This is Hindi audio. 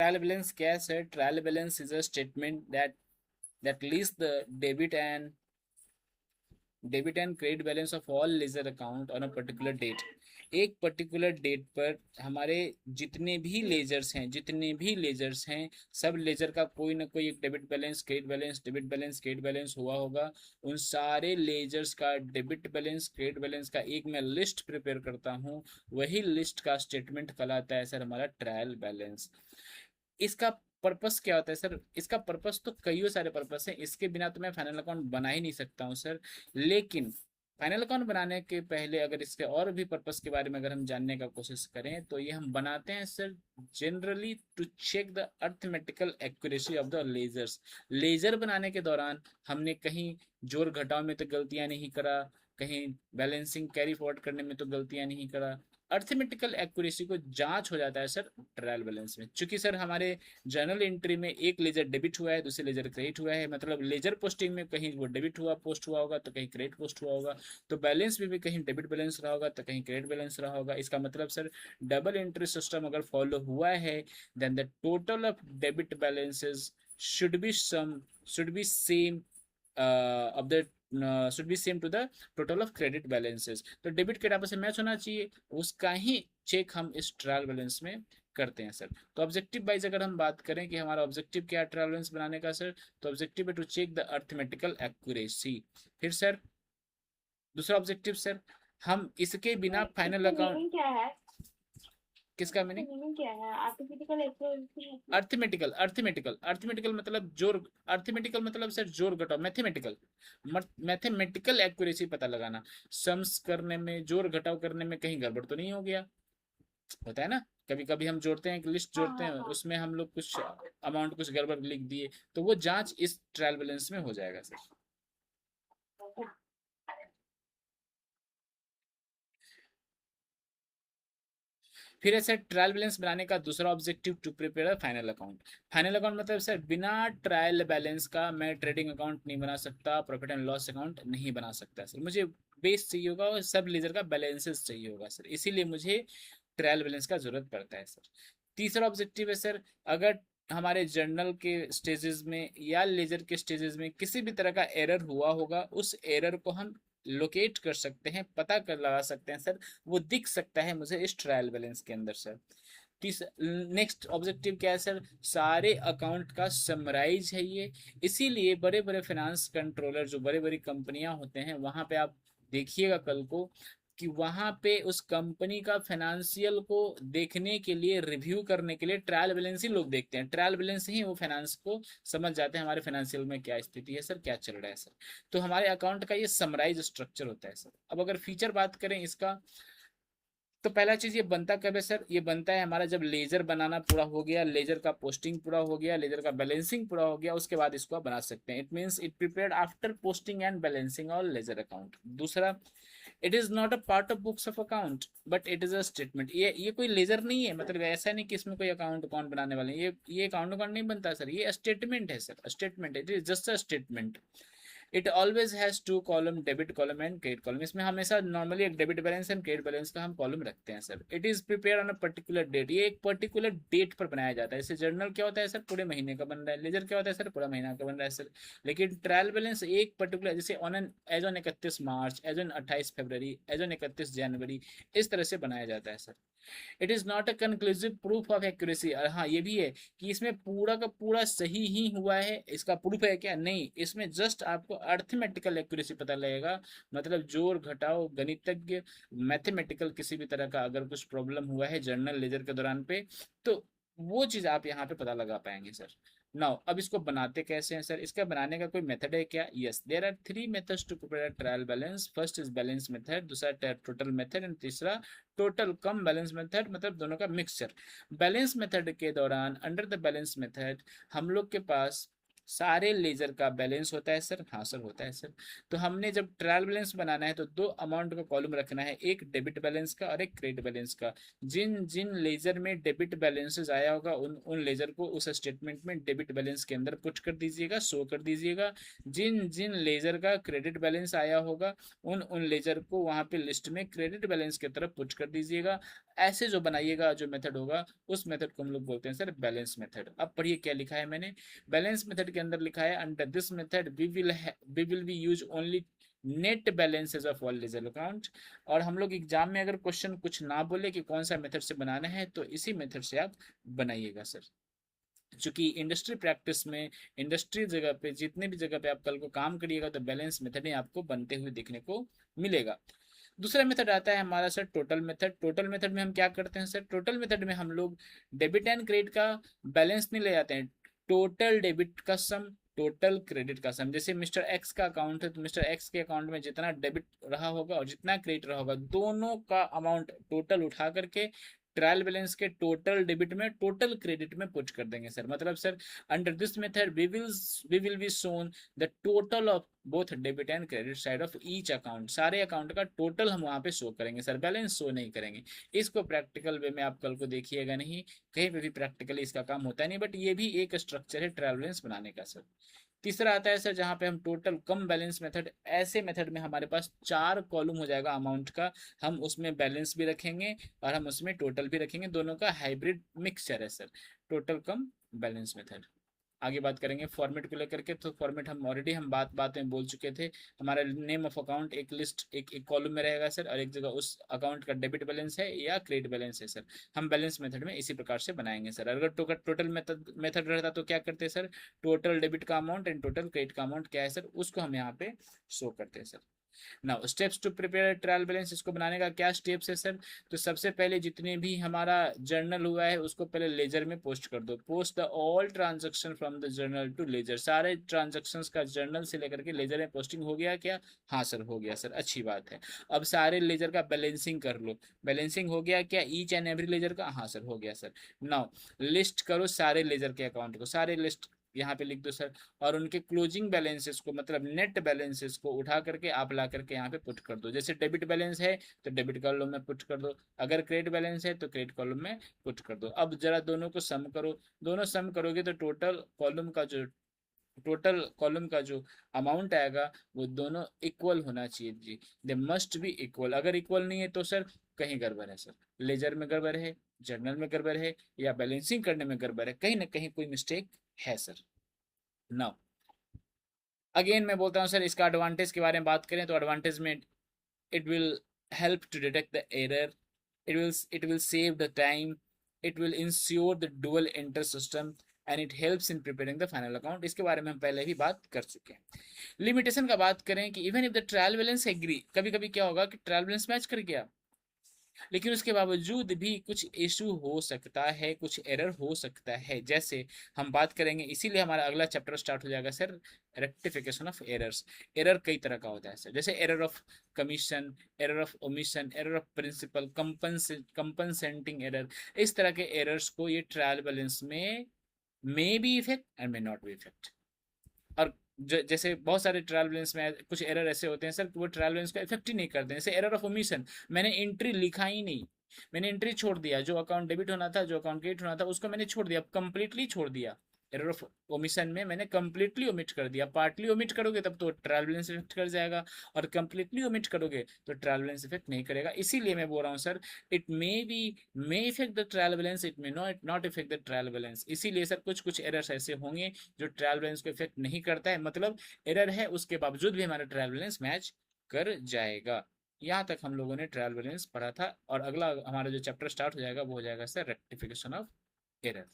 ट्रायल बैलेंस क्या है sir? Trial balance is a statement that lists the debit and credit balance of all ledger account on a particular date। एक पर्टिकुलर डेट पर हमारे जितने भी लेजर्स हैं, सब लेजर का कोई ना कोई एक debit balance, credit balance, debit balance, credit balance हुआ होगा। उन सारे लेजर्स का डेबिट बैलेंस, क्रेडिट बैलेंस का एक मैं लिस्ट प्रिपेयर करता हूँ। वही लिस्ट का स्टेटमेंट कहलाता है सर हमारा ट्रायल बैलेंस। इसका पर्पस क्या होता है सर? इसका पर्पस तो कई सारे पर्पस हैं, इसके बिना तो मैं फाइनल अकाउंट बना ही नहीं सकता हूँ सर। लेकिन फाइनल अकाउंट बनाने के पहले अगर इसके और भी पर्पस के बारे में अगर हम जानने का कोशिश करें तो ये हम बनाते हैं sir generally to check the arithmetical accuracy of the ledgers. Ledger बनाने के दौरान हमने कहीं जोड़ घटाव में तो गलतियां नहीं करा, कहीं बैलेंसिंग कैरी फॉरवर्ड करने में तो गलतियां नहीं करा। अर्थमेटिकल एक्यूरेसी को जांच हो जाता है सर ट्रायल बैलेंस में। चूंकि सर हमारे जर्नल एंट्री में एक लेजर डेबिट हुआ है, दूसरे लेजर क्रेडिट हुआ है, मतलब लेजर पोस्टिंग में कहीं वो डेबिट हुआ पोस्ट हुआ होगा तो कहीं क्रेडिट पोस्ट हुआ होगा, तो बैलेंस में भी कहीं डेबिट बैलेंस रहा होगा तो कहीं क्रेडिट बैलेंस रहा होगा। इसका मतलब सर डबल एंट्री सिस्टम अगर फॉलो हुआ है then the total of debit balances should be sum should be same of the should be same to the total of credit balances. तो डेबिट क्रेडिट आपस में मैच होना चाहिए, उसका ही चेक हम इस ट्रायल बैलेंस में करते हैं सर। तो ऑब्जेक्टिव वाइज अगर हम बात करें कि हमारा ऑब्जेक्टिव क्या है ट्रायल बैलेंस बनाने का सर, तो ऑब्जेक्टिव है to check the arithmetical accuracy. फिर सर दूसरा ऑब्जेक्टिव सर, हम इसके बिना फाइनल इसका अकाउंट। मीनिंग क्या है? किसका इसका मीनिंग? मीनिंग क्या है आर्टिफिशियल एक्यूरेसी मतलब? अर्थमेटिकल, अर्थमेटिकल मतलब जोड़, अर्थमेटिकल मतलब सर जोड़ घटाव, मैथमेटिकल, मैथमेटिकल एक्यूरेसी पता लगाना। सम्स करने में, जोड़ घटाव करने में कहीं गड़बड़ तो नहीं हो गया? होता है ना, कभी कभी हम जोड़ते हैं, एक लिस्ट हाँ जोड़ते हाँ हैं, हाँ। उसमें हम लोग कुछ अमाउंट कुछ गड़बड़ लिख दिए, तो वो जांच इस ट्रायल बैलेंस में हो जाएगा सर। फिर है सर ट्रायल बैलेंस बनाने का दूसरा objective to prepare a final account. Final account मतलब सर बिना ट्रायल बैलेंस का मैं ट्रेडिंग अकाउंट नहीं बना सकता, प्रॉफिट एंड लॉस अकाउंट नहीं बना सकता सर। मुझे बेस चाहिए होगा और सब लेजर का बैलेंसेस चाहिए होगा सर, इसीलिए मुझे ट्रायल बैलेंस का जरूरत पड़ता है सर। तीसरा ऑब्जेक्टिव है सर, अगर हमारे जर्नल के स्टेजेस में या लेजर के स्टेजेस में किसी भी तरह का एरर हुआ होगा, उस एरर को हम लोकेट कर सकते हैं, पता कर लगा सकते हैं सर, वो दिख सकता है मुझे इस ट्रायल बैलेंस के अंदर सर। तीस नेक्स्ट ऑब्जेक्टिव क्या है सर? सारे अकाउंट का समराइज है ये। इसीलिए बड़े बड़े फाइनेंस कंट्रोलर जो बड़े बड़ी कंपनियां होते हैं वहां पे आप देखिएगा कल को कि वहां पे उस कंपनी का फाइनेंशियल को देखने के लिए, रिव्यू करने के लिए ट्रायल बैलेंस ही लोग देखते हैं। ट्रायल बैलेंस ही वो फाइनेंस को समझ जाते हैं हमारे फाइनेंशियल में क्या स्थिति है सर, क्या चल रहा है सर। तो हमारे अकाउंट का ये समराइज स्ट्रक्चर होता है सर। अब अगर फीचर बात करें इसका, तो पहला चीज ये बनता कब है सर? ये बनता है हमारा जब लेजर बनाना पूरा हो गया, लेजर का पोस्टिंग पूरा हो गया, लेजर का बैलेंसिंग पूरा हो गया, उसके बाद इसको आप बना सकते हैं। It means it prepared after posting and balancing और लेजर अकाउंट। दूसरा, it is not a part of books of account but it is a statement. ये कोई लेजर नहीं है, मतलब ऐसा नहीं कि इसमें कोई अकाउंट अकाउंट बनाने वाले हैं, ये अकाउंट अकाउंट नहीं बनता सर, ये स्टेटमेंट है sir, statement, it is just a statement. It always has two column, debit column and credit column. इसमें हमेशा नॉर्मली एक debit balance and credit balance का हम कॉलम रखते हैं sir. It is prepare on a particular date, ये एक पर्टिकुलर डेट पर बनाया जाता है। जैसे जर्नल क्या होता है सर? पूरे महीने का बन रहा है। लेजर क्या होता है सर? पूरा महीना का बन रहा है सर। लेकिन ट्रायल बैलेंस एक पर्टिकुलर, जैसे on an as on 31 March, as on 28 February, as on 31 January, इस तरह से बनाया जाता है sir. It is not a conclusive proof of accuracy. और हाँ ये भी है कि इसमें पूरा का पूरा सही ही हुआ है, इसका प्रूफ है क्या? नहीं, इसमें जस्ट आपको अर्थमेटिकल एक्यूरेसी पता लगेगा, मतलब जोड़ घटाव गणितज्ञ मैथमेटिकल किसी भी तरह का अगर कुछ प्रॉब्लम हुआ है जर्नल लेजर के दौरान पे, तो वो चीज आप यहाँ पे पता लगा पाएंगे सर। नाउ अब इसको बनाते कैसे हैं सर? इसका बनाने का कोई मेथड है क्या? Yes, there are three methods to prepare trial balance. First is balance method, दूसरा टोटल मेथड एंड तीसरा टोटल कम बैलेंस मेथड, मतलब दोनों का मिक्सचर। बैलेंस मेथड के दौरान, अंडर द बैलेंस मेथड, हम लोग के पास सारे लेजर का बैलेंस होता है सर? हाँ सर होता है सर। तो हमने जब ट्रायल बैलेंस बनाना है तो दो अमाउंट का कॉलम रखना है, एक डेबिट बैलेंस का और एक क्रेडिट बैलेंस का। जिन जिन लेजर में डेबिट बैलेंसेस आया होगा उन उन लेजर को उस स्टेटमेंट में डेबिट बैलेंस के अंदर पुट कर दीजिएगा, शो कर दीजिएगा। जिन जिन लेजर का क्रेडिट बैलेंस आया होगा उन उन लेजर को वहां पे लिस्ट में क्रेडिट बैलेंस की तरफ पुट कर दीजिएगा। ऐसे जो बनाइएगा जो मेथड होगा उस मेथड को हम लोग बोलते हैं सर बैलेंस मेथड। अब पढ़िए क्या लिखा है मैंने। बैलेंस मेथड के अंदर लिखा है under this method we will be use only net balances of all legal account. और हम लोग एग्जाम में अगर क्वेश्चन कुछ ना बोले कि कौन सा मेथड से बनाना है तो इसी मेथड से आप बनाइएगा सर। चूंकि इंडस्ट्री प्रैक्टिस में इंडस्ट्री जगह पे जितने भी जगह पे आप कल को काम करिएगा तो बैलेंस मेथड ही आपको बनते हुए देखने को मिलेगा। दूसरा मेथड आता है हमारा sir total method. Total method में हम क्या करते हैं सर? टोटल मेथड में हम लोग डेबिट एंड क्रेडिट का बैलेंस नहीं ले जाते हैं, टोटल डेबिट का सम, टोटल क्रेडिट का सम। जैसे मिस्टर एक्स का अकाउंट है तो मिस्टर एक्स के अकाउंट में जितना डेबिट रहा होगा और जितना क्रेडिट रहा होगा दोनों का अमाउंट टोटल उठा करके ट्रायल बैलेंस के टोटल डेबिट में टोटल क्रेडिट में पुट कर देंगे सर। मतलब sir under this method we will be shown the total of both debit and credit side of each account. सारे अकाउंट का टोटल हम वहां पे शो करेंगे सर, बैलेंस शो नहीं करेंगे। इसको प्रैक्टिकल वे में आप कल को देखिएगा नहीं, कहीं पे भी प्रैक्टिकली इसका काम होता है नहीं, बट ये भी एक स्ट्रक्चर है ट्रायल बैलेंस बनाने का सर। तीसरा आता है सर जहाँ पे हम टोटल कम बैलेंस मेथड। ऐसे मेथड में हमारे पास 4 कॉलम हो जाएगा अमाउंट का, हम उसमें बैलेंस भी रखेंगे और हम उसमें टोटल भी रखेंगे, दोनों का हाइब्रिड मिक्सचर है sir, total cum balance method. आगे बात करेंगे फॉर्मेट को लेकर के। तो फॉर्मेट हम ऑलरेडी हम बात में बोल चुके थे। हमारा नेम ऑफ अकाउंट एक लिस्ट एक कॉलम में रहेगा सर, और एक जगह उस अकाउंट का डेबिट बैलेंस है या क्रेडिट बैलेंस है सर। हम बैलेंस मेथड में इसी प्रकार से बनाएंगे सर। अगर टोटल मेथड रहता तो क्या करते हैं सर? टोटल डेबिट का अमाउंट एंड टोटल क्रेडिट का अमाउंट क्या है सर उसको हम यहाँ पे शो करते हैं sir. Now steps to prepare trial balance, इसको बनाने का क्या स्टेप्स है सर? तो सबसे पहले जितने भी हमारा जर्नल हुआ है उसको पहले लेजर में पोस्ट कर दो। Post the all transaction from the journal to ledger. सारे ट्रांजेक्शंस का जर्नल से लेकर के लेजर में पोस्टिंग हो गया क्या? हाँ सर हो गया सर, अच्छी बात है। अब सारे लेजर का बैलेंसिंग कर लो। बैलेंसिंग हो गया क्या ईच एंड एवरी लेजर का? हाँ सर हो गया सर। नाउ लिस्ट करो सारे लेजर के अकाउंट को, सारे लिस्ट यहाँ पे लिख दो सर। और उनके क्लोजिंग बैलेंसेस को मतलब नेट बैलेंसेस को उठा करके आप ला करके यहाँ पे पुट कर दो। जैसे डेबिट बैलेंस है तो डेबिट कॉलम में पुट कर दो, अगर क्रेडिट बैलेंस है तो क्रेडिट कॉलम में पुट कर दो। अब जरा दोनों को सम करो, दोनों सम करोगे तो टोटल कॉलम का जो अमाउंट आएगा वो दोनों इक्वल होना चाहिए जी। They must be equal. अगर इक्वल नहीं है तो सर कहीं गड़बड़ है सर, लेजर में गड़बड़ है, जर्नल में गड़बड़ है, या बैलेंसिंग करने में गड़बड़ है, कहीं ना कहीं कोई मिस्टेक है सर। नाउ अगेन मैं बोलता हूँ सर इसका एडवांटेज के बारे में बात करें तो एडवांटेज में it will help to detect the error, it will save the time, it will ensure the dual enter system and it helps in preparing the final account। इसके बारे में हम पहले ही बात कर चुके हैं। लिमिटेशन का बात करें कि even if the trial balance agree, कभी कभी क्या होगा कि ट्रायल बैलेंस मैच कर गया लेकिन उसके बावजूद भी कुछ इशू हो सकता है, कुछ एरर हो सकता है। जैसे हम बात करेंगे, इसीलिए हमारा अगला चैप्टर स्टार्ट हो जाएगा sir rectification of errors. Error कई तरह का होता है सर, जैसे error of commission, error of omission, error of principle, compensating error. इस तरह के एरर्स को ये ट्रायल बैलेंस में may be effect and may not be effect. और जैसे बहुत सारे ट्रायल बैलेंस में कुछ एरर ऐसे होते हैं सर कि वो ट्रायल बैलेंस को इफेक्ट ही नहीं करते हैं। जैसे एरर ऑफ ओमिशन, मैंने एंट्री लिखा ही नहीं, मैंने एंट्री छोड़ दिया, जो अकाउंट डेबिट होना था जो अकाउंट क्रेडिट होना था उसको मैंने छोड़ दिया, कंप्लीटली छोड़ दिया। एरर ऑफ ओमिशन में मैंने कंप्लीटली ओमिट कर दिया। पार्टली ओमिट करोगे तब तो ट्रायल बैलेंस इफेक्ट कर जाएगा, और कंप्लीटली ओमिट करोगे तो ट्रायल बैलेंस इफेक्ट नहीं करेगा। इसीलिए मैं बोल रहा हूँ sir it may effect the trial balance, it may not effect the trial balance. इसीलिए सर कुछ कुछ एरर्स ऐसे होंगे जो ट्रायल बैलेंस को इफेक्ट नहीं करता है, मतलब एरर है उसके बावजूद भी हमारा ट्रायल बैलेंस मैच कर जाएगा। यहाँ तक हम लोगों ने ट्रायल बैलेंस पढ़ा था, और अगला हमारा जो चैप्टर स्टार्ट हो जाएगा वो हो जाएगा सर रेक्टिफिकेशन ऑफ एरर।